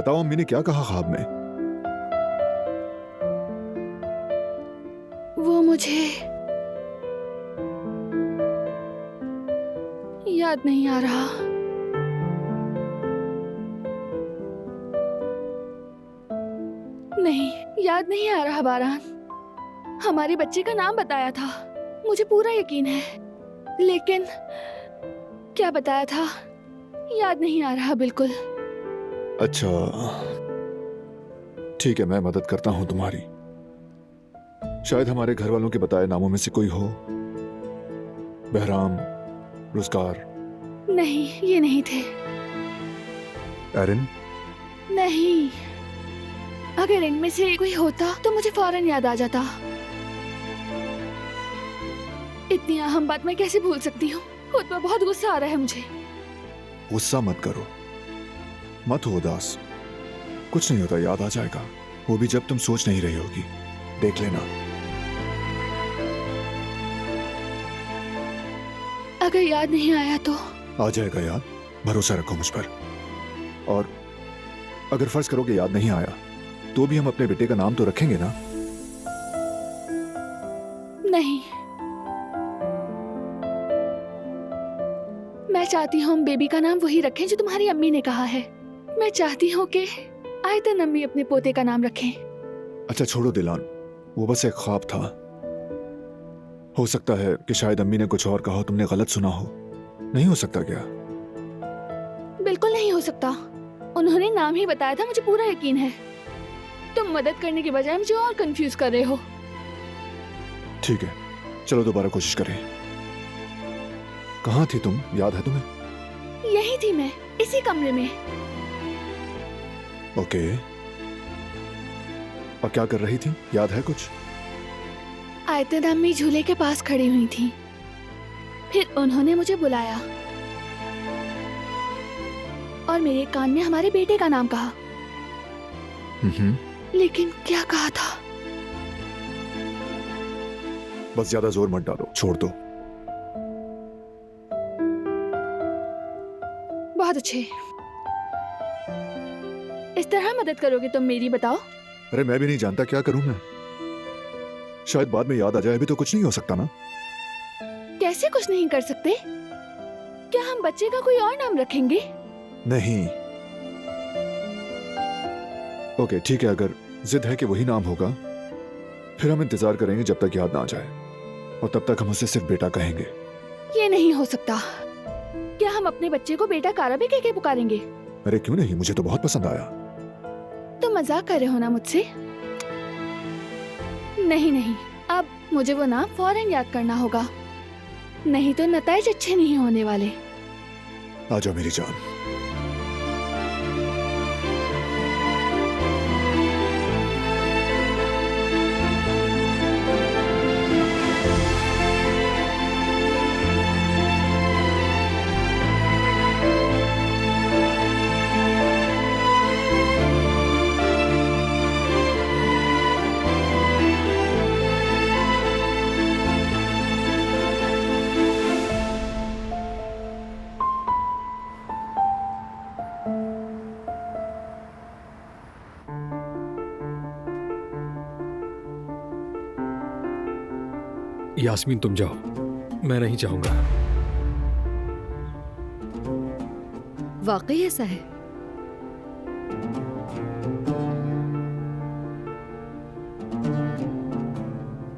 बताओ अम्मी ने क्या कहा ख्वाब में? वो मुझे याद नहीं आ रहा। नहीं, याद नहीं आ रहा बारान। हमारे बच्चे का नाम बताया था, मुझे पूरा यकीन है, लेकिन क्या बताया था याद नहीं आ रहा बिल्कुल। अच्छा ठीक है, मैं मदद करता हूं तुम्हारी। शायद हमारे घर वालों के बताए नामों में से कोई हो। बहराम, रुज़गार। नहीं, ये नहीं थे। एरिन? नहीं, अगर इनमें से कोई होता तो मुझे फौरन याद आ जाता। इतनी अहम बात मैं कैसे भूल सकती हूँ? खुद पर बहुत गुस्सा आ रहा है मुझे। गुस्सा मत करो, मत हो उदास। कुछ नहीं होता, याद आ जाएगा। वो भी जब तुम सोच नहीं रही होगी। देख लेना। अगर याद नहीं आया तो? आ जाएगा याद, भरोसा रखो मुझ पर। और अगर फर्ज करो कि याद नहीं आया तो भी हम अपने बेटे का नाम तो रखेंगे ना? नहीं, मैं चाहती हूँ हम बेबी का नाम वही रखें जो तुम्हारी अम्मी ने कहा है। मैं चाहती हूँ कि आयतन अम्मी अपने पोते का नाम रखें। अच्छा छोड़ो दिलान, वो बस एक ख्वाब था। हो सकता है कि शायद अम्मी ने कुछ और कहा हो, तुमने गलत सुना हो। नहीं हो सकता क्या? बिल्कुल नहीं हो सकता, उन्होंने नाम ही बताया था, मुझे पूरा यकीन है। तुम मदद करने के बजाय मुझे और कंफ्यूज कर रहे हो। ठीक है, चलो दोबारा कोशिश करें। कहाँ थी तुम, याद है तुम्हें? यही थी मैं, इसी कमरे में। ओके, और क्या कर रही थी, याद है कुछ? आयतन अम्मी झूले के पास खड़ी हुई थी, फिर उन्होंने मुझे बुलाया और मेरे कान में हमारे बेटे का नाम कहा। लेकिन क्या कहा था? बस ज्यादा जोर मत डालो, छोड़ दो। बहुत अच्छे, इस तरह मदद करोगे तुम मेरी, बताओ? अरे मैं भी नहीं जानता क्या करूं मैं। शायद बाद में याद आ जाए, अभी तो कुछ नहीं हो सकता ना। कैसे कुछ नहीं कर सकते? क्या हम बच्चे का कोई और नाम रखेंगे? नहीं। ओके ठीक है, अगर जिद है कि वही नाम होगा फिर हम इंतजार करेंगे जब तक याद ना आ जाए, और तब तक हम उसे सिर्फ बेटा कहेंगे। ये नहीं हो सकता। क्या हम अपने बच्चे को बेटा काराबे कह के पुकारेंगे? अरे क्यों नहीं, मुझे तो बहुत पसंद आया। तुम मजाक कर रहे हो ना मुझसे? नहीं नहीं, अब मुझे वो नाम फौरन याद करना होगा, नहीं तो नताइज अच्छे नहीं होने वाले। आ जाओ मेरी जान। यास्मीन तुम जाओ, मैं नहीं चाहूंगा। वाकई ऐसा है?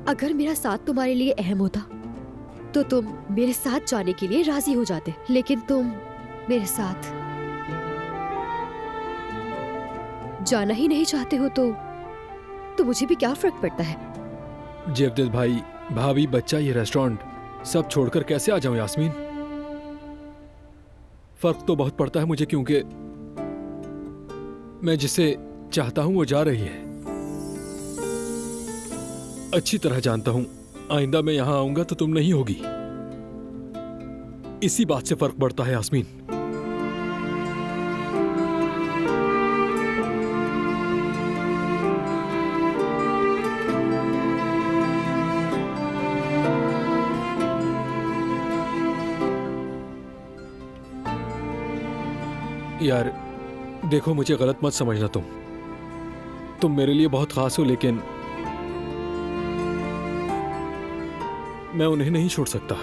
अगर मेरा साथ तुम्हारे लिए अहम होता तो तुम मेरे साथ जाने के लिए राजी हो जाते, लेकिन तुम मेरे साथ जाना ही नहीं चाहते हो तो मुझे भी क्या फर्क पड़ता है? जेवदेद भाई, भाभी, बच्चा, ये रेस्टोरेंट सब छोड़कर कैसे आ जाऊं यास्मीन? फर्क तो बहुत पड़ता है मुझे, क्योंकि मैं जिसे चाहता हूं वो जा रही है। अच्छी तरह जानता हूं आइंदा मैं यहां आऊंगा तो तुम नहीं होगी। इसी बात से फर्क पड़ता है यास्मीन। यार देखो, मुझे गलत मत समझना। तुम मेरे लिए बहुत खास हो, लेकिन मैं उन्हें नहीं छोड़ सकता।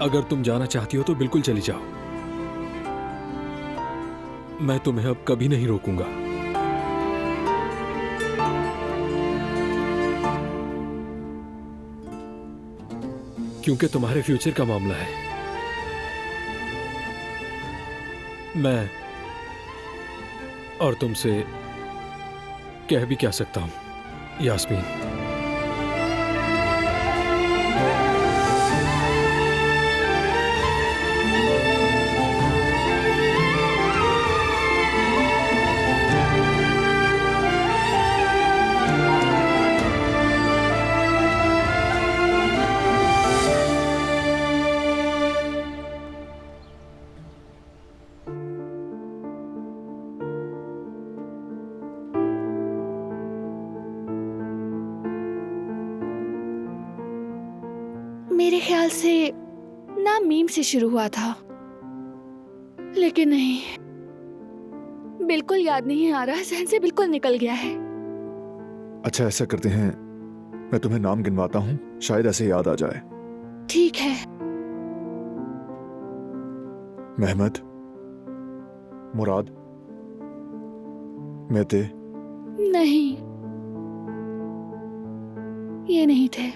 अगर तुम जाना चाहती हो तो बिल्कुल चली जाओ। मैं तुम्हें अब कभी नहीं रोकूंगा। क्योंकि तुम्हारे फ्यूचर का मामला है। मैं और तुमसे कह भी क्या सकता हूं, यास्मीन। मेरे ख्याल से नाम मीम से शुरू हुआ था, लेकिन नहीं, बिल्कुल याद नहीं आ रहा, जहन से बिल्कुल निकल गया है। अच्छा, ऐसा करते हैं, मैं तुम्हें नाम गिनवाता हूँ, शायद ऐसे याद आ जाए। ठीक है। मेहमद, मुराद, मेते। नहीं, ये नहीं थे,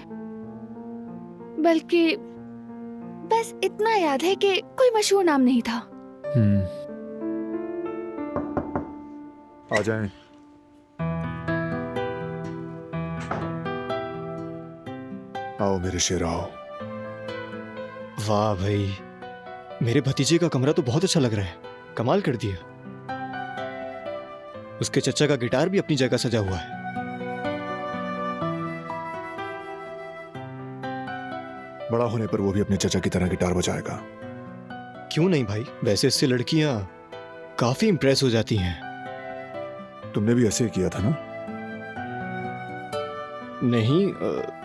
बल्कि बस इतना याद है कि कोई मशहूर नाम नहीं था। आ जाएं। आओ मेरे शेर, आओ। वाह भाई, मेरे भतीजे का कमरा तो बहुत अच्छा लग रहा है। कमाल कर दिया। उसके चचा का गिटार भी अपनी जगह सजा हुआ है। बड़ा होने पर वो भी अपने चचा की तरह गिटार बजाएगा। क्यों नहीं भाई, वैसे इससे लड़कियां काफी इंप्रेस हो जाती हैं। तुमने भी ऐसे ही किया था ना?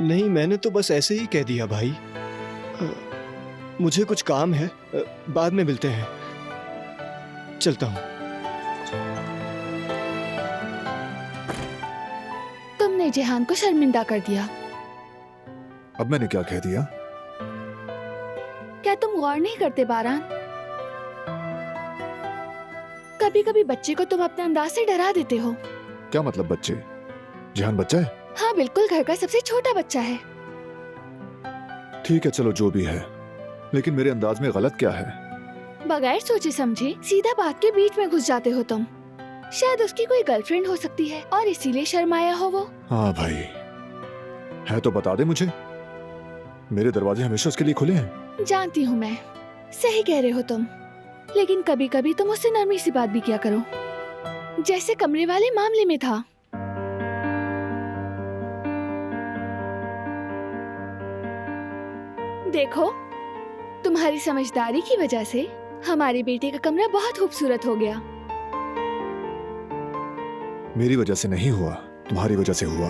नहीं, मैंने तो बस ऐसे ही कह दिया भाई। मुझे कुछ काम है, बाद में मिलते हैं। चलता हूं। तुमने जेहान को शर्मिंदा कर दिया। अब मैंने क्या कह दिया? क्या तुम गौर नहीं करते बारान? कभी कभी बच्चे को तुम अपने अंदाज से डरा देते हो। क्या मतलब बच्चे? जेहान बच्चा है? हाँ बिल्कुल, घर का सबसे छोटा बच्चा है। ठीक है, चलो जो भी है, लेकिन मेरे अंदाज में गलत क्या है? बगैर सोचे समझे सीधा बात के बीच में घुस जाते हो तुम। शायद उसकी कोई गर्लफ्रेंड हो सकती है और इसीलिए शर्माया हो वो। हाँ भाई, है तो बता दे मुझे। मेरे दरवाजे हमेशा उसके लिए खुले हैं। जानती हूँ मैं, सही कह रहे हो तुम, लेकिन कभी कभी तुम उससे नरमी सी बात भी किया करो, जैसे कमरे वाले मामले में था। देखो, तुम्हारी समझदारी की वजह से हमारे बेटे का कमरा बहुत खूबसूरत हो गया। मेरी वजह से नहीं हुआ, तुम्हारी वजह से हुआ।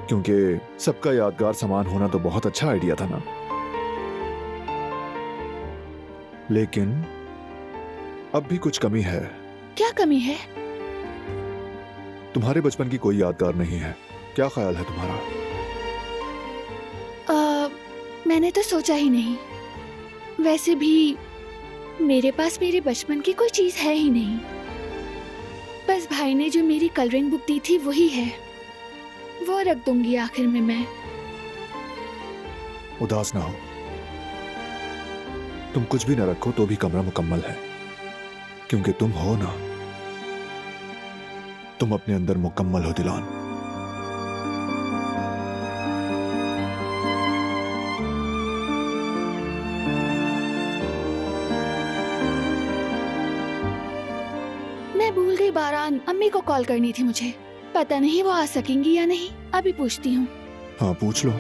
क्योंकि सबका यादगार सामान होना तो बहुत अच्छा आइडिया था ना। लेकिन अब भी कुछ कमी है। क्या कमी है? तुम्हारे बचपन की कोई यादगार नहीं है। क्या ख्याल है तुम्हारा? मैंने तो सोचा ही नहीं। वैसे भी मेरे पास मेरे बचपन की कोई चीज है ही नहीं। बस भाई ने जो मेरी कलरिंग बुक दी थी वही है, वो रख दूंगी आखिर में मैं। उदास ना हो, तुम कुछ भी न रखो तो भी कमरा मुकम्मल है, क्योंकि तुम हो ना, तुम अपने अंदर मुकम्मल हो दिलान। मैं भूल गई बारान, अम्मी को कॉल करनी थी मुझे। पता नहीं वो आ सकेंगी या नहीं, अभी पूछती हूँ। हाँ पूछ लो।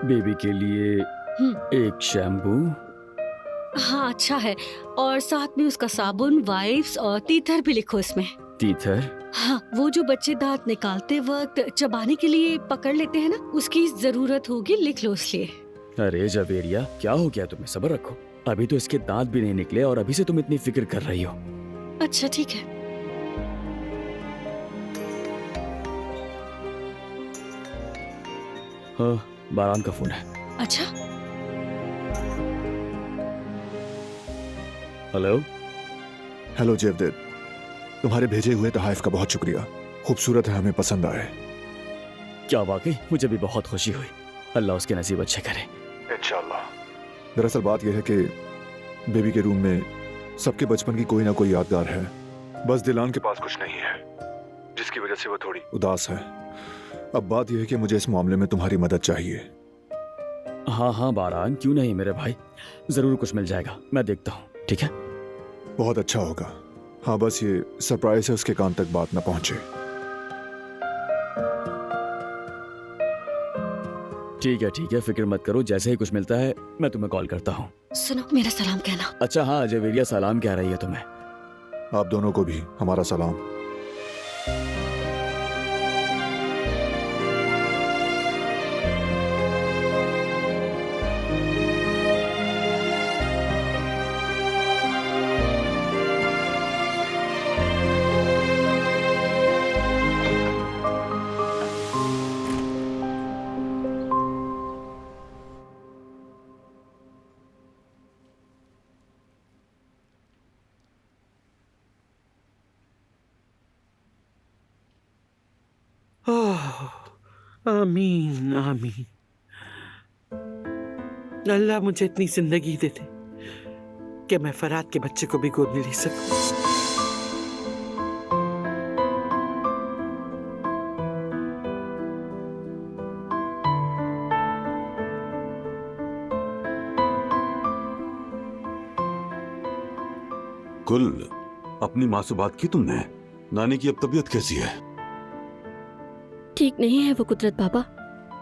बेबी के लिए एक शैम्पू। हाँ अच्छा है, और साथ में उसका साबुन, वाइप्स और तीथर भी लिखो इसमें। तीथर? हाँ, वो जो बच्चे दांत निकालते वक्त चबाने के लिए पकड़ लेते हैं ना, उसकी जरूरत होगी, लिख लो इसलिए। अरे जवेरिया, क्या हो गया तुम्हें? सब्र रखो, अभी तो इसके दांत भी नहीं निकले और अभी से तुम इतनी फिक्र कर रही हो। अच्छा ठीक है। हाँ, बारान का फोन है। अच्छा, हेलो। हेलो जेवदेव, तुम्हारे भेजे हुए तोहफ का बहुत शुक्रिया। खूबसूरत है, हमें पसंद आए। क्या वाकई? मुझे भी बहुत खुशी हुई। अल्लाह उसके नसीब अच्छे करे। इंशाल्लाह। दरअसल बात यह है कि बेबी के रूम में सबके बचपन की कोई ना कोई यादगार है, बस दिलान के पास कुछ नहीं है, जिसकी वजह से वो थोड़ी उदास है। अब बात यह है कि मुझे इस मामले में तुम्हारी मदद चाहिए। हाँ हाँ बारान, क्यों नहीं मेरे भाई, जरूर कुछ मिल जाएगा, मैं देखता हूँ। ठीक है, बहुत अच्छा होगा। हाँ, बस ये सरप्राइज है, उसके कान तक बात ना पहुंचे। ठीक है, फिक्र मत करो, जैसे ही कुछ मिलता है मैं तुम्हें कॉल करता हूँ। सुनो, मेरा सलाम कहना। अच्छा हाँ, जवेरिया सलाम कह रही है तुम्हें। आप दोनों को भी हमारा सलाम। ओह, आमीन आमीन। अल्लाह मुझे इतनी जिंदगी दे दे कि मैं फरात के बच्चे को भी गोद में ले सकूं। कुल, अपनी माँ से बात की तुमने? नानी की अब तबीयत कैसी है? ठीक नहीं है वो कुदरत बाबा,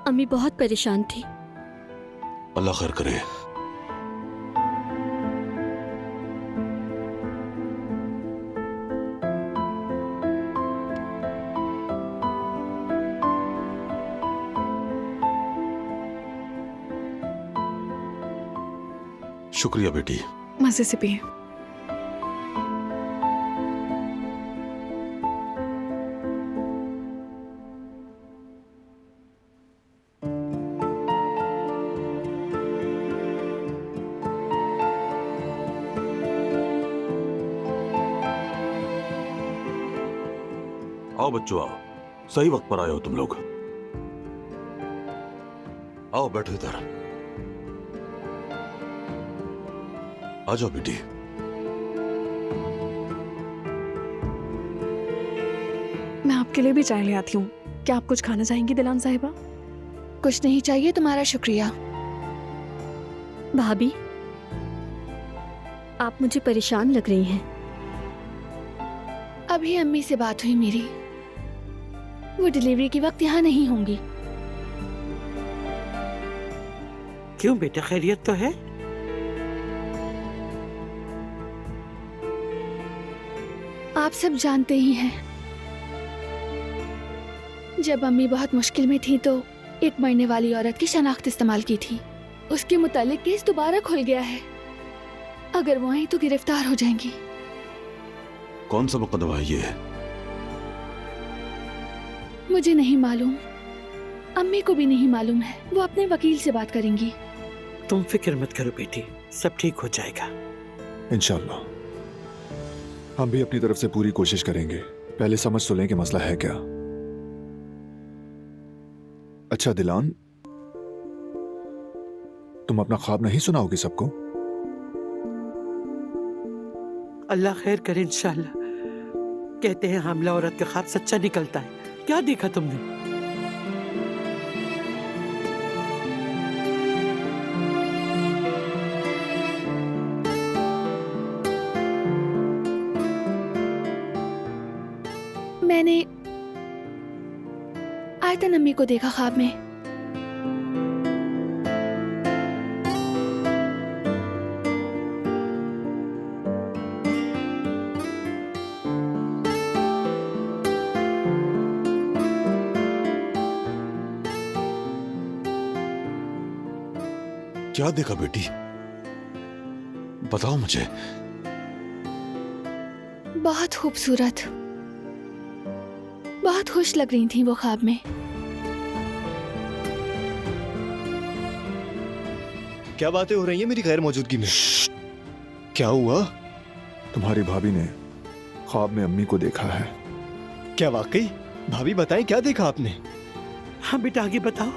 अम्मी बहुत परेशान थी। अल्लाह खैर करे। शुक्रिया बेटी। मजे से पिए। आओ बच्चों आओ, सही वक्त पर आए हो तुम लोग। आओ बैठो इधर। आ जाओ बेटी। मैं आपके लिए भी चाय ले आती हूँ। क्या आप कुछ खाना चाहेंगी दिलान साहिबा? कुछ नहीं चाहिए, तुम्हारा शुक्रिया। भाभी, आप मुझे परेशान लग रही हैं। अभी अम्मी से बात हुई मेरी, वो डिलीवरी के वक्त यहाँ नहीं होंगी। क्यों बेटा, खैरियत तो है? आप सब जानते ही हैं, जब अम्मी बहुत मुश्किल में थी तो एक मरने वाली औरत की शनाख्त इस्तेमाल की थी। उसके मुतालिक केस दोबारा खुल गया है। अगर वो आई तो गिरफ्तार हो जाएंगी। कौन सा मुकदमा है ये? मुझे नहीं मालूम, अम्मी को भी नहीं मालूम है। वो अपने वकील से बात करेंगी। तुम फिक्र मत करो बेटी, सब ठीक हो जाएगा। इंशाल्लाह। हम भी अपनी तरफ से पूरी कोशिश करेंगे। पहले समझ तो लें कि मसला है क्या। अच्छा दिलान, तुम अपना ख्वाब नहीं सुनाओगी सबको? अल्लाह खैर करे इंशाल्लाह। कहते हैं हामला औरत का ख्वाब सच्चा निकलता है। क्या देखा तुमने? मैंने आयतन अम्मी को देखा ख्वाब में। क्या देखा बेटी? बताओ मुझे। बहुत खूबसूरत, बहुत खुश लग रही थी वो ख्वाब में। क्या बातें हो रही हैं मेरी गैर मौजूदगी में? क्या हुआ? तुम्हारी भाभी ने ख्वाब में अम्मी को देखा है। क्या वाकई? भाभी बताएं क्या देखा आपने? हाँ बेटा, आगे बताओ।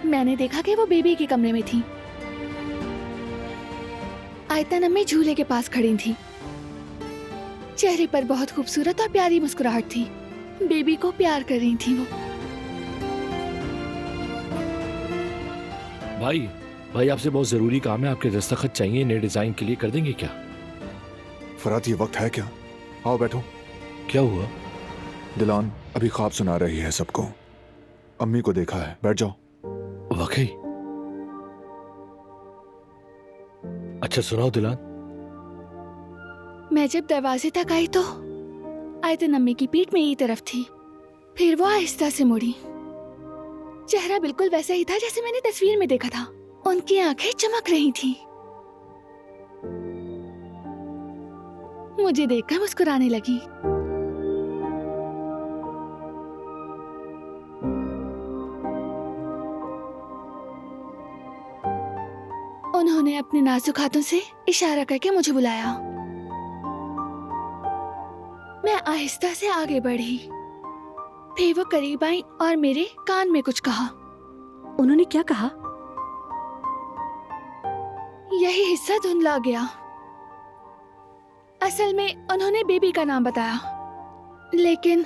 मैंने देखा कि वो बेबी के कमरे में थी। आयतन अम्मी झूले के पास खड़ी थी। चेहरे पर बहुत खूबसूरत और प्यारी मुस्कुराहट थी। बेबी को प्यार कर रही थी वो। भाई आपसे बहुत जरूरी काम है। आपके दस्तखत चाहिए नए डिजाइन के लिए, कर देंगे क्या? फरात, ये वक्त है क्या? आओ बैठो। क्या हुआ? दिलान अभी ख्वाब सुना रही है सबको। अम्मी को देखा है। बैठ जाओ। वाकई? अच्छा सुनाओ दिलान। मैं जब दरवाजे तक आई तो आयतन अम्मी की पीठ मेरी तरफ थी। फिर वो आहिस्ता से मुड़ी। चेहरा बिल्कुल वैसा ही था जैसे मैंने तस्वीर में देखा था। उनकी आंखें चमक रही थी। मुझे देखकर मुस्कुराने लगी। उन्होंने अपने नाजुक हाथों से इशारा करके मुझे बुलाया। मैं आहिस्ता से आगे बढ़ी। फिर वो करीब आई और मेरे कान में कुछ कहा। उन्होंने क्या कहा? यही हिस्सा धुंधला गया। असल में उन्होंने बेबी का नाम बताया, लेकिन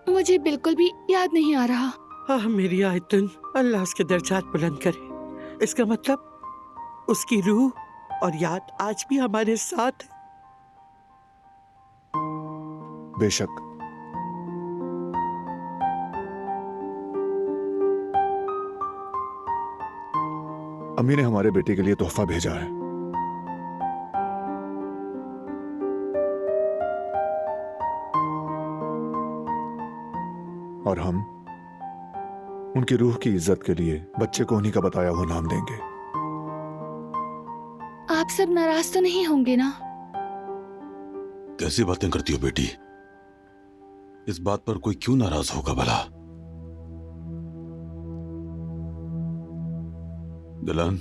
मुझे बिल्कुल भी याद नहीं आ रहा। हाँ मेरी आयतन, अल्लाह उसके दर्जात बुलंद करे। इसका मतलब उसकी रूह और याद आज भी हमारे साथ है। बेशक। अम्मी ने हमारे बेटे के लिए तोहफा भेजा है। और हम उनकी रूह की इज्जत के लिए बच्चे को उन्हीं का बताया हुआ नाम देंगे। आप सब नाराज तो नहीं होंगे ना? कैसी बातें करती हो बेटी? इस बात पर कोई क्यों नाराज होगा भला? दिलान,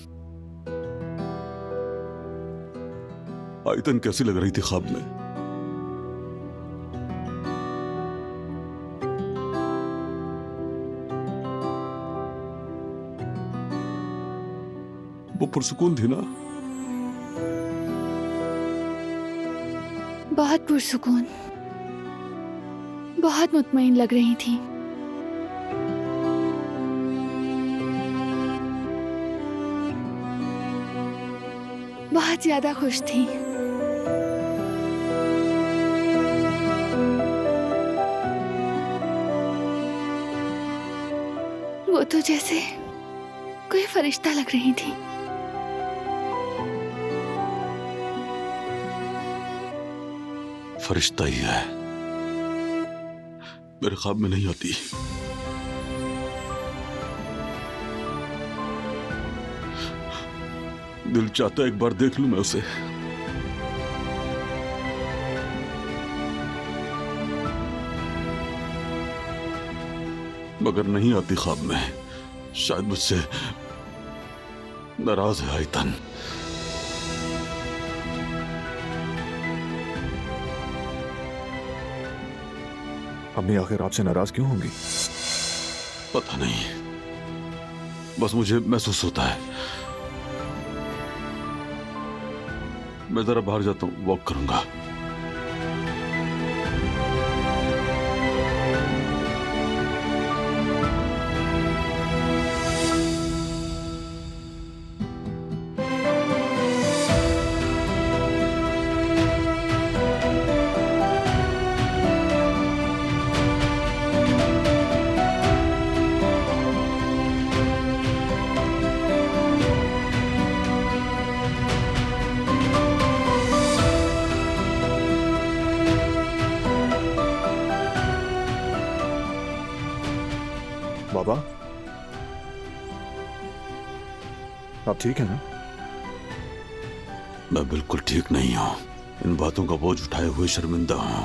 आयतन कैसी लग रही थी ख्वाब में? वो पुरसुकून थी ना? बहुत पुरसुकून, बहुत मुतमईन लग रही थी। बहुत ज्यादा खुश थी। वो तो जैसे कोई फरिश्ता लग रही थी। फरिश्ता ही है, मेरे ख्वाब में नहीं आती। दिल चाहता है एक बार देख लूं मैं उसे। मगर नहीं आती ख्वाब में। शायद मुझसे नाराज है आयतन। अम्मी आखिर आपसे नाराज क्यों होंगी? पता नहीं, बस मुझे महसूस होता है। मैं जरा बाहर जाता हूँ, वॉक करूंगा। आप ठीक है ना? मैं बिल्कुल ठीक नहीं हूँ। इन बातों का बोझ उठाए हुए शर्मिंदा हूँ।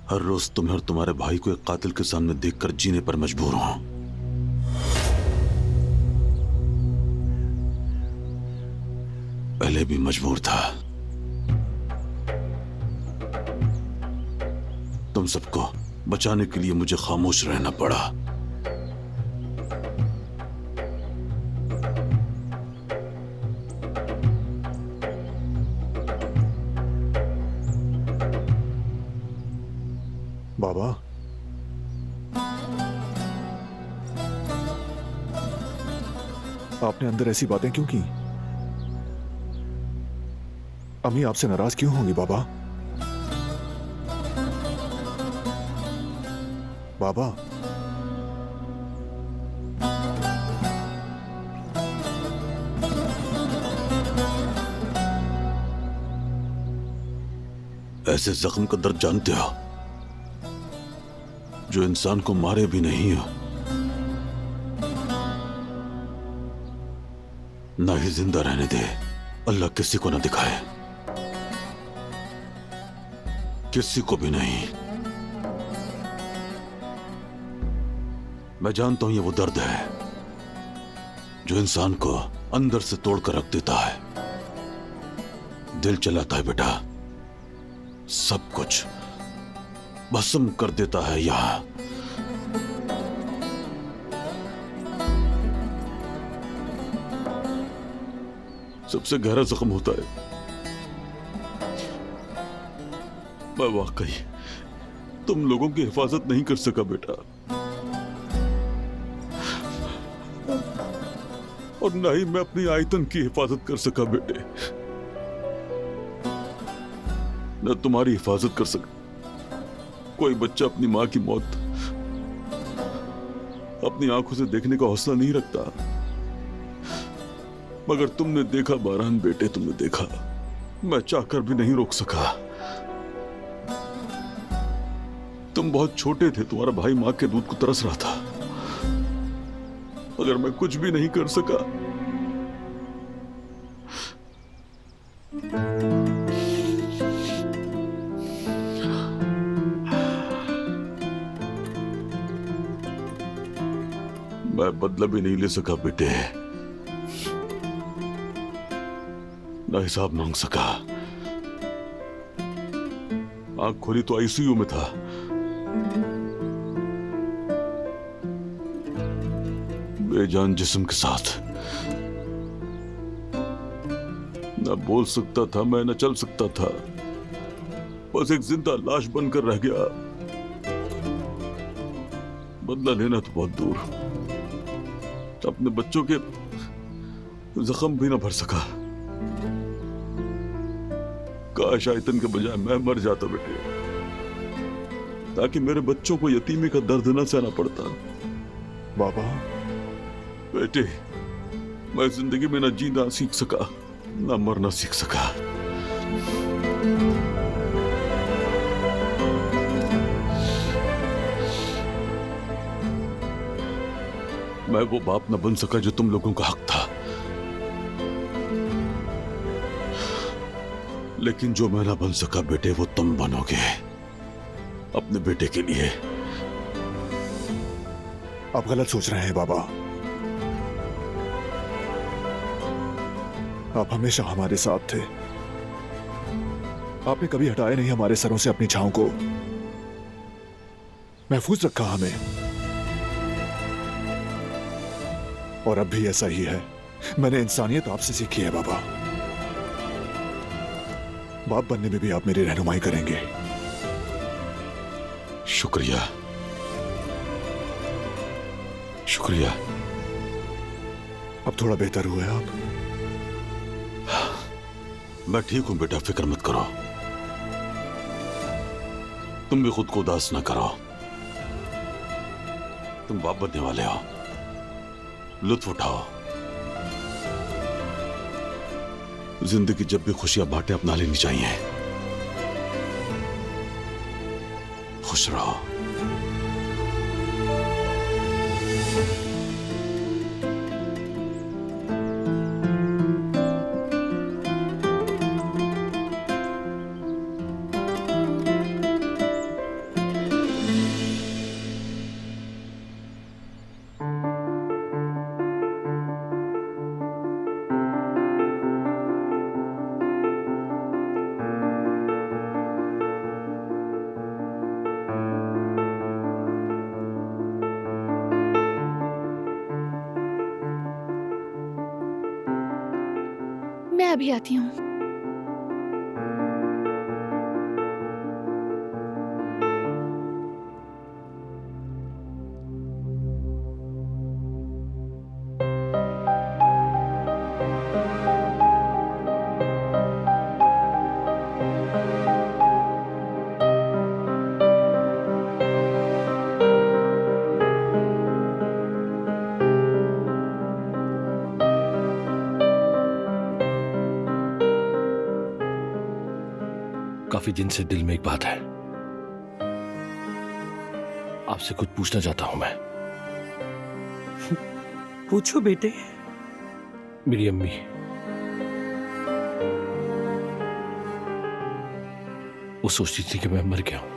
हर रोज तुम्हें और तुम्हारे भाई को एक कातिल के सामने देखकर जीने पर मजबूर हूँ। पहले भी मजबूर था। तुम सबको बचाने के लिए मुझे खामोश रहना पड़ा। बाबा, आपने अंदर ऐसी बातें क्यों की? अम्मी आपसे नाराज क्यों होंगी बाबा? बाबा, ऐसे जख्म का दर्द जानते हो जो इंसान को मारे भी नहीं हो, ना ही जिंदा रहने दे। अल्लाह किसी को ना दिखाए, किसी को भी नहीं। मैं जानता हूं ये वो दर्द है जो इंसान को अंदर से तोड़कर रख देता है, दिल चलाता है बेटा, सब कुछ भस्म कर देता है यहां। सबसे गहरा जख्म होता है। मैं वाकई तुम लोगों की हिफाजत नहीं कर सका बेटा, और ना ही मैं अपनी आयतन की हिफाजत कर सका बेटे। न तुम्हारी हिफाजत कर सका। कोई बच्चा अपनी मां की मौत अपनी आंखों से देखने का हौसला नहीं रखता, मगर तुमने देखा बारहान बेटे, तुमने देखा। मैं चाहकर भी नहीं रोक सका। तुम बहुत छोटे थे, तुम्हारा भाई मां के दूध को तरस रहा था, मगर मैं कुछ भी नहीं कर सका। मैं बदला भी नहीं ले सका बेटे, ना हिसाब मांग सका। आंख खोली तो आईसीयू में था। बेजान जिस्म के साथ। न बोल सकता था मैं, न चल सकता था, बस एक जिंदा लाश बनकर रह गया। बदला लेना तो बहुत दूर, अपने बच्चों के जख्म भी न भर सका। काश आयतन के बजाय मैं मर जाता बेटे, ताकि मेरे बच्चों को यतीमी का दर्द न सहना पड़ता। बाबा, बेटे, मैं जिंदगी में न जीना सीख सका, न मरना सीख सका। मैं वो बाप न बन सका जो तुम लोगों का हक था, लेकिन जो मैं ना बन सका बेटे, वो तुम बनोगे अपने बेटे के लिए। आप गलत सोच रहे हैं बाबा। आप हमेशा हमारे साथ थे। आपने कभी हटाया नहीं हमारे सरों से अपनी छांव को, महफूज रखा हमें। और अब भी ऐसा ही है। मैंने इंसानियत आपसे सीखी है बाबा। बाप बनने में भी आप मेरी रहनुमाई करेंगे। शुक्रिया, शुक्रिया। अब थोड़ा बेहतर हुए आप? मैं ठीक हूं बेटा, फिक्र मत करो। तुम भी खुद को उदास ना करो। तुम बाप बनने वाले हो, लुत्फ उठाओ। जिंदगी जब भी खुशियां बांटे अपना लेनी चाहिए। खुश रहो। मैं अभी आती हूँ। काफी दिन से दिल में एक बात है, आपसे कुछ पूछना चाहता हूं मैं। पूछो बेटे। मेरी अम्मी, वो सोचती थी कि मैं मर गया हूं।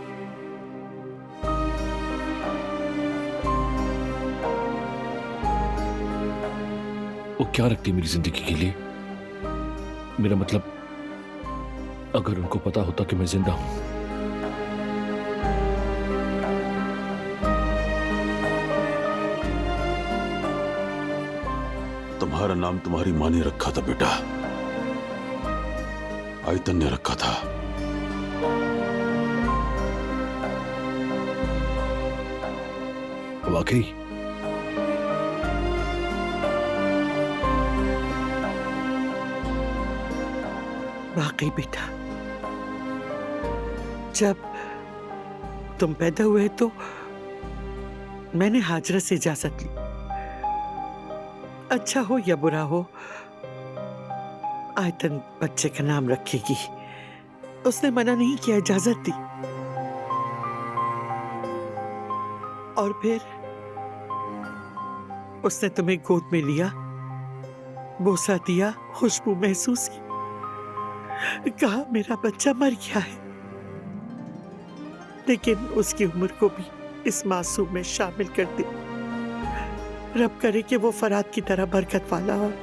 वो क्या रखती मेरी जिंदगी के लिए? मेरा मतलब, अगर उनको पता होता कि मैं जिंदा हूं। तुम्हारा नाम तुम्हारी माँ ने रखा था बेटा, आयतन ने रखा था। वाकई? वाकई बेटा, जब तुम पैदा हुए तो मैंने हाजरा से इजाजत ली। अच्छा हो या बुरा हो, आयतन बच्चे का नाम रखेगी। उसने मना नहीं किया, इजाजत दी। और फिर उसने तुम्हें गोद में लिया, बोसा दिया, खुशबू महसूस की, कहा मेरा बच्चा मर गया है। लेकिन उसकी उम्र को भी इस मासूम में शामिल कर दे। रब करे कि वो फराद की तरह बरकत वाला और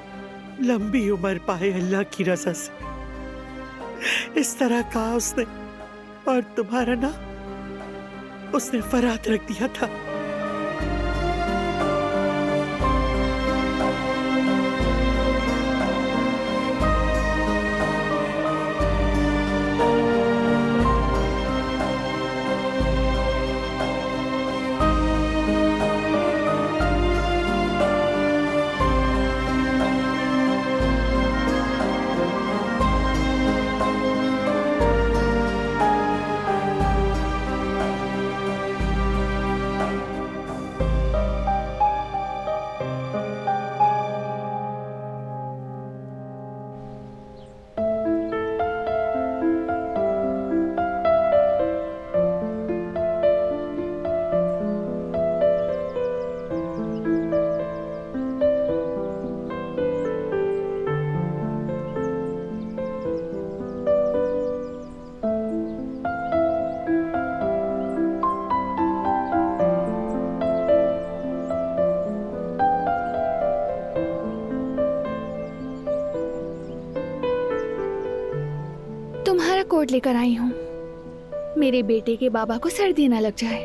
लंबी उम्र पाए अल्लाह की रज़ा से। इस तरह कहा उसने, और तुम्हारा नाम उसने फराद रख दिया था। तुम्हारा कोट लेकर आई हूँ, मेरे बेटे के बाबा को सर्दी ना लग जाए।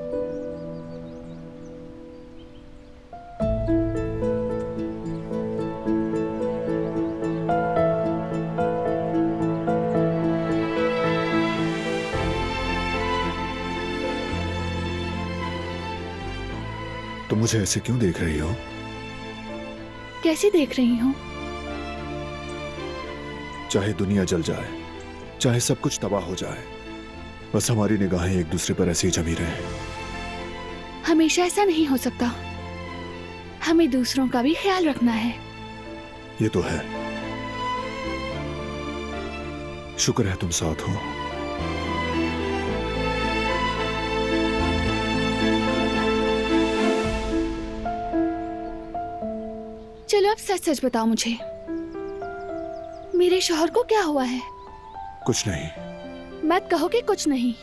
तुम मुझे ऐसे क्यों देख रही हो? कैसे देख रही हूँ? चाहे दुनिया जल जाए, चाहे सब कुछ तबाह हो जाए, बस हमारी निगाहें एक दूसरे पर ऐसे ही जमी रहे। हमेशा ऐसा नहीं हो सकता, हमें दूसरों का भी ख्याल रखना है। ये तो है। शुक्र है तुम साथ हो। चलो अब सच सच बताओ मुझे, मेरे शौहर को क्या हुआ है? कुछ नहीं। मत कहो कि कुछ नहीं,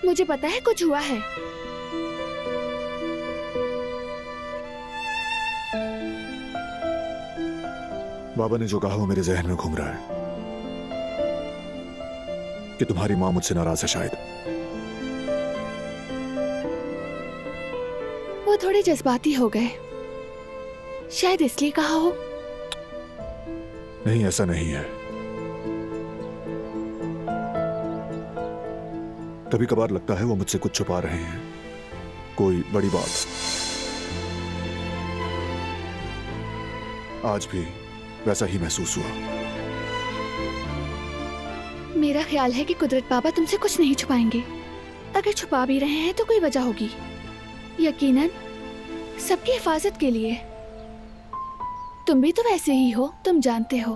मुझे पता है कुछ हुआ है। बाबा ने जो कहा वो मेरे जहन में घूम रहा है कि तुम्हारी माँ मुझसे नाराज है शायद। वो थोड़े जज्बाती हो गए, शायद इसलिए कहा हो। नहीं, ऐसा नहीं है। कभी कभार लगता है वो मुझसे कुछ छुपा रहे हैं, कोई बड़ी बात। आज भी वैसा ही महसूस हुआ। मेरा ख्याल है कि कुदरत बाबा तुमसे कुछ नहीं छुपाएंगे। अगर छुपा भी रहे हैं तो कोई वजह होगी, यकीनन सबकी हिफाजत के लिए। तुम भी तो वैसे ही हो, तुम जानते हो।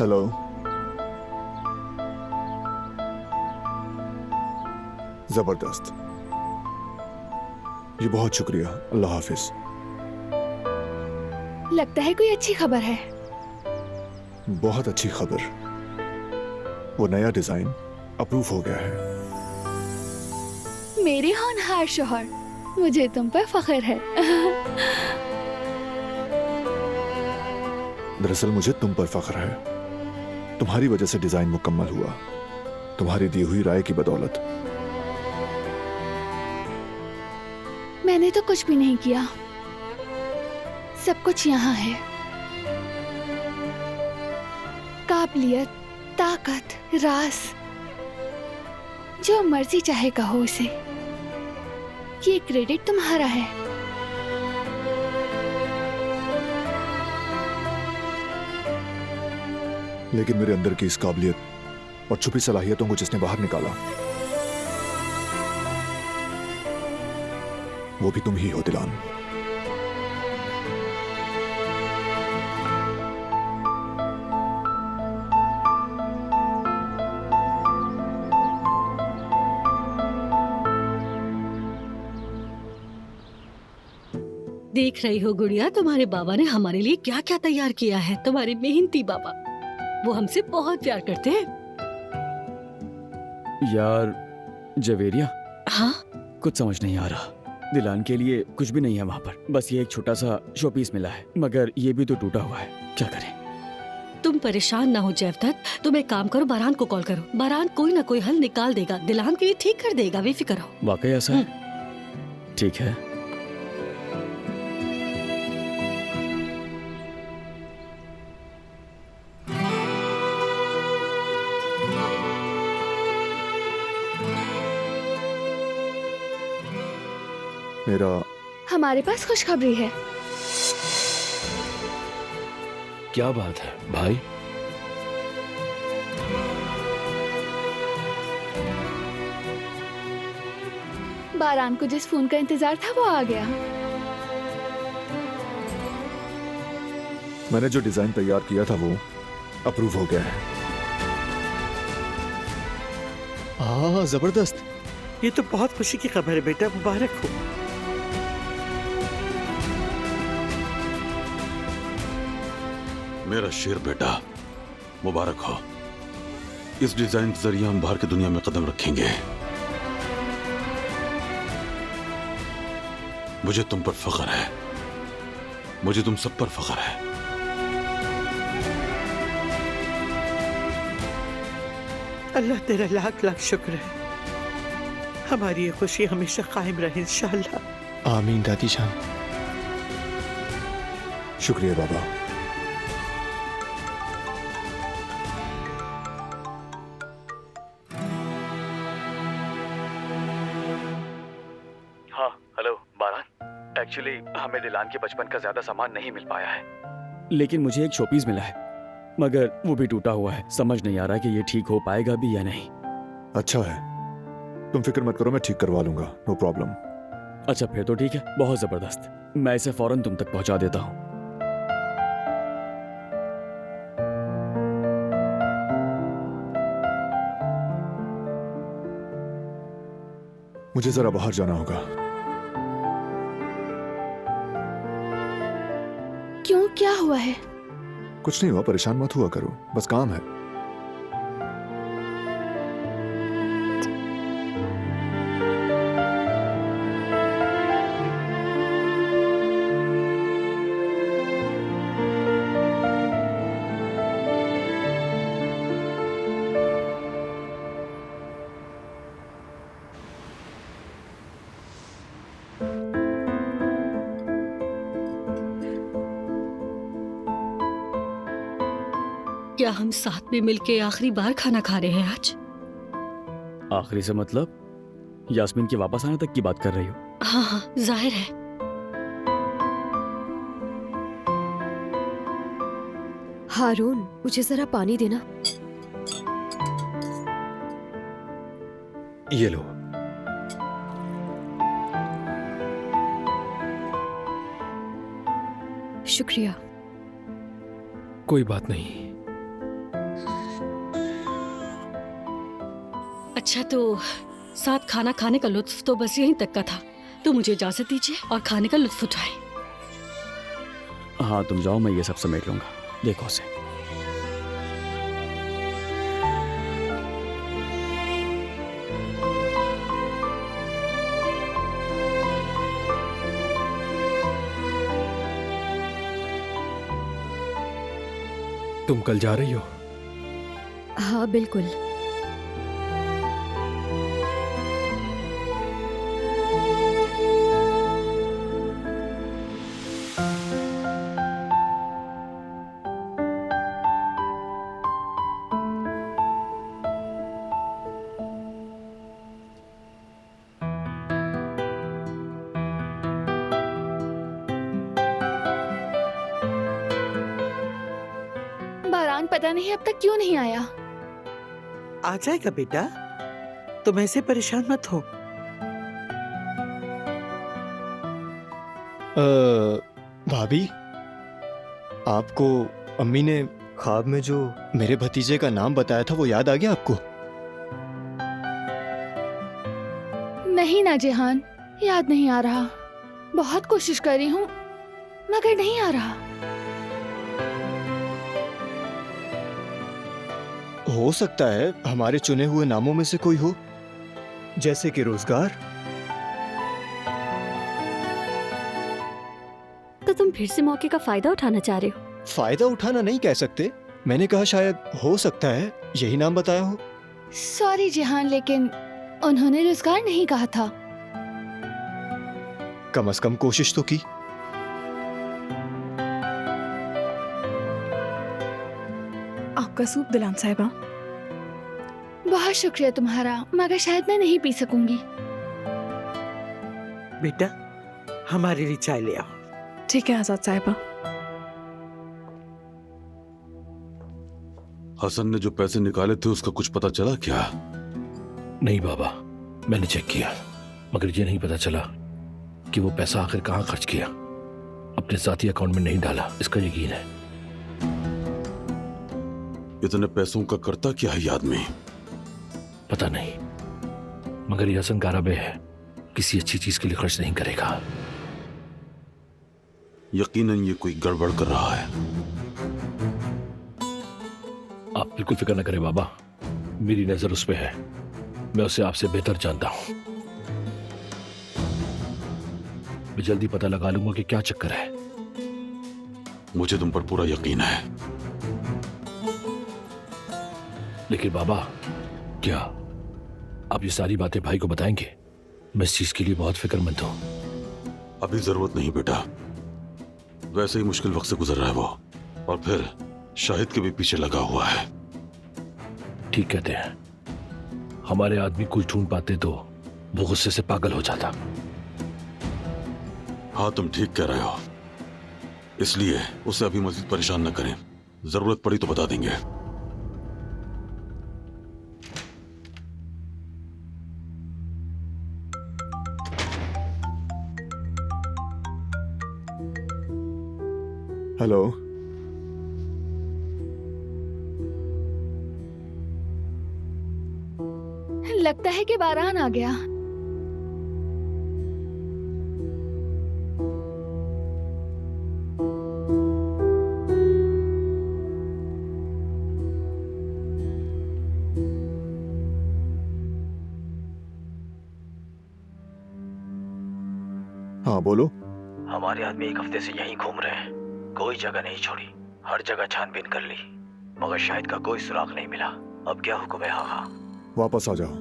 हेलो। जबरदस्त, ये बहुत शुक्रिया। अल्लाह हाफिज। लगता है कोई अच्छी खबर है। बहुत अच्छी खबर, वो नया डिजाइन अप्रूव हो गया है। मेरे होनहार शोहर, मुझे तुम पर फख्र है। दरअसल मुझे तुम पर फख्र है। तुम्हारी वजह से डिजाइन मुकम्मल हुआ, तुम्हारी दी हुई राय की बदौलत। मैंने तो कुछ भी नहीं किया, सब कुछ यहाँ है। काबिलियत, ताकत, राज, जो मर्जी चाहे कहो इसे। ये क्रेडिट तुम्हारा है। लेकिन मेरे अंदर की इस काबिलियत और छुपी सलाहियतों को जिसने बाहर निकाला, वो भी तुम ही हो दिलान। देख रही हो गुड़िया, तुम्हारे बाबा ने हमारे लिए क्या क्या तैयार किया है। तुम्हारे मेहनती बाबा, वो हमसे बहुत प्यार करते हैं। यार जवेरिया, हाँ, कुछ समझ नहीं आ रहा। दिलान के लिए कुछ भी नहीं है वहाँ पर, बस ये एक छोटा सा शो पीस मिला है, मगर ये भी तो टूटा हुआ है। क्या करें? तुम परेशान ना हो जयवदत्त, तुम एक काम करो, बारान को कॉल करो। बारान कोई ना कोई हल निकाल देगा, दिलान के लिए ठीक कर देगा, बेफिक्र हो। वाकई ऐसा है? ठीक है। मेरा हमारे पास खुशखबरी है। क्या बात है भाई? बारान को जिस फोन का इंतजार था वो आ गया। मैंने जो डिजाइन तैयार किया था वो अप्रूव हो गया है। हाँ, जबरदस्त। ये तो बहुत खुशी की खबर है बेटा, मुबारक हो। मेरा शेर बेटा, मुबारक हो। इस डिजाइन के जरिए हम बाहर की दुनिया में कदम रखेंगे। मुझे तुम पर फख्र है, मुझे तुम सब पर फख्र है। अल्लाह तेरा लाख लाख शुक्र है। हमारी ये खुशी हमेशा कायम रहे इंशाअल्लाह। आमीन दादी जान। शुक्रिया बाबा। हाँ, हेलो बारान। एक्चुअली हमें दिलान के बचपन का ज्यादा सामान नहीं मिल पाया है, लेकिन मुझे एक शोपीस मिला है, मगर वो भी टूटा हुआ है। समझ नहीं आ रहा कि ये ठीक हो पाएगा भी या नहीं। अच्छा है, तुम फिक्र मत करो, मैं ठीक करवा लूंगा, नो प्रॉब्लम। अच्छा फिर तो ठीक है, बहुत जबरदस्त। मैं इसे फौरन तुम तक पहुंचा देता हूँ। मुझे जरा बाहर जाना होगा। क्यों, क्या हुआ है? कुछ नहीं हुआ, परेशान मत हुआ करो, बस काम है। क्या हम साथ में मिलके आखिरी बार खाना खा रहे हैं आज? आखिरी से मतलब यास्मीन के वापस आने तक की बात कर रही हो? हाँ हाँ, जाहिर है। हारून, मुझे जरा पानी देना। ये लो। शुक्रिया। कोई बात नहीं। अच्छा, तो साथ खाना खाने का लुत्फ तो बस यहीं तक का था, तो मुझे इजाजत दीजिए और खाने का लुत्फ उठाएं। हाँ तुम जाओ, मैं ये सब समेट लूंगा। देखो उसे। तुम कल जा रही हो? हाँ बिल्कुल। बारान पता नहीं अब तक क्यों नहीं आया। आ जाएगा बेटा, तुम ऐसे परेशान मत हो। भाभी, आपको अम्मी ने ख्वाब में जो मेरे भतीजे का नाम बताया था वो याद आ गया आपको? नहीं ना जेहान, याद नहीं आ रहा। बहुत कोशिश कर रही हूँ मगर नहीं आ रहा। हो सकता है हमारे चुने हुए नामों में से कोई हो, जैसे कि रोजगार। तो तुम फिर से मौके का फायदा उठाना चाह रहे हो? फायदा उठाना नहीं कह सकते, मैंने कहा शायद हो सकता है यही नाम बताया हो। सॉरी जेहान, लेकिन उन्होंने रोजगार नहीं कहा था। कम से कम कोशिश तो की। आपका सूप दिलान साहिबा। बहुत शुक्रिया तुम्हारा, मगर शायद मैं नहीं पी सकूंगी। बेटा, हमारे लिए चाय ले आओ। ठीक है आजाद साहिबा। हसन ने जो पैसे निकाले थे उसका कुछ पता चला क्या? नहीं बाबा, मैंने चेक किया, मगर ये नहीं पता चला कि वो पैसा आखिर कहाँ खर्च किया। अपने साथी अकाउंट में नहीं डाला, इसका यकीन है। इतने पैसों का करता क्या है याद में? पता नहीं, मगर ये हसन गाराबे है, किसी अच्छी चीज के लिए खर्च नहीं करेगा। यकीनन ये कोई गड़बड़ कर रहा है। आप बिल्कुल फिक्र न करें बाबा, मेरी नजर उस पे है। मैं उसे आपसे बेहतर जानता हूं। मैं जल्दी पता लगा लूंगा कि क्या चक्कर है। मुझे तुम पर पूरा यकीन है। लेकिन बाबा, क्या आप ये सारी बातें भाई को बताएंगे? मैं इस चीज के लिए बहुत फिक्रमंद हूं। अभी जरूरत नहीं बेटा, वैसे ही मुश्किल वक्त से गुजर रहा है वो, और फिर शाहिद के भी पीछे लगा हुआ है। ठीक कहते हैं, हमारे आदमी कुछ ढूंढ पाते तो वो गुस्से से पागल हो जाता। हाँ तुम ठीक कह रहे हो, इसलिए उसे अभी मजीद परेशान न करें। जरूरत पड़ी तो बता देंगे। हेलो। लगता है कि बारान आ गया। हाँ बोलो। हमारे आदमी एक हफ्ते से यहीं घूम रहे हैं, कोई जगह नहीं छोड़ी, हर जगह छानबीन कर ली, मगर शाहिद का कोई सुराग नहीं मिला। अब क्या हुक्म है? हाँ, वापस आ जाओ,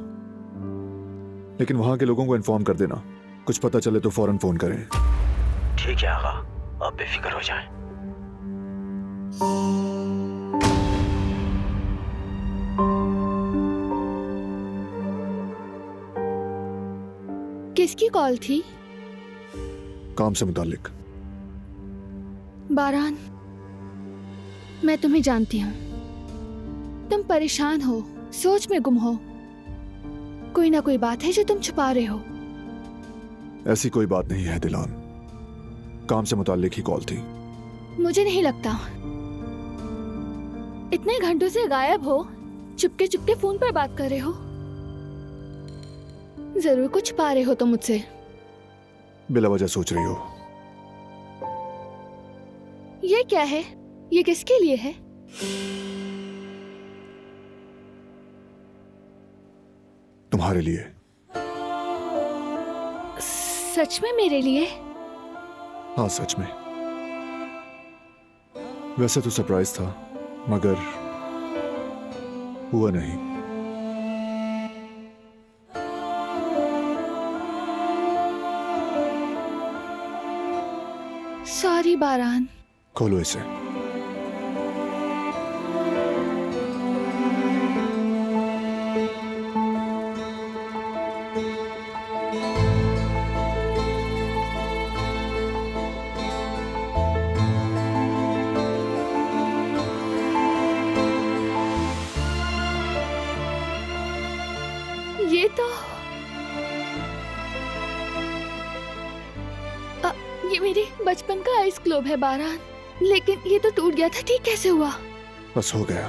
लेकिन वहां के लोगों को इन्फॉर्म कर देना। कुछ पता चले तो फौरन फोन करें। ठीक है आगा, आप बेफिक्र हो जाएं। किसकी कॉल थी? काम से मुतालिक। बारान, मैं तुम्हें जानती हूँ। तुम परेशान हो, सोच में गुम हो। कोई ना कोई बात है जो तुम छुपा रहे हो। ऐसी कोई बात नहीं है दिलान, काम से मुतालिक ही कॉल थी। मुझे नहीं लगता। इतने घंटों से गायब हो, चुपके चुपके फोन पर बात कर रहे हो। जरूर कुछ पा रहे हो तुम मुझसे। बिला वजह सोच रही हो। ये क्या है? ये किसके लिए है? तुम्हारे लिए। सच में मेरे लिए? हाँ सच में। वैसे तो सरप्राइज था, मगर हुआ नहीं। सॉरी बारान। खोलो इसे। ये तो ये मेरे बचपन का आइस ग्लोब है बारान, लेकिन ये तो टूट गया था। ठीक कैसे हुआ? बस हो गया।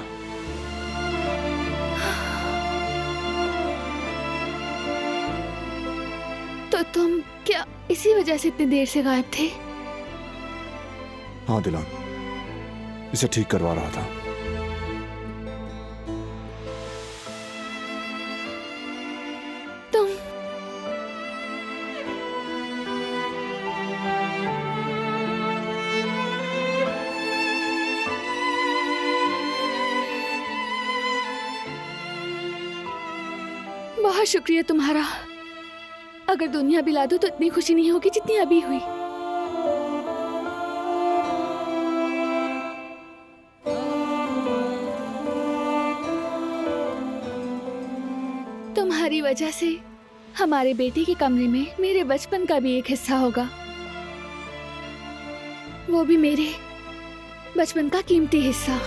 तो तुम क्या इसी वजह से इतनी देर से गायब थे? हाँ दिलान, इसे ठीक करवा रहा था। तुम बहुत शुक्रिया तुम्हारा। अगर दुनिया बिला दो तो इतनी खुशी नहीं होगी जितनी अभी हुई। तुम्हारी वजह से हमारे बेटे के कमरे में मेरे बचपन का भी एक हिस्सा होगा, वो भी मेरे बचपन का कीमती हिस्सा।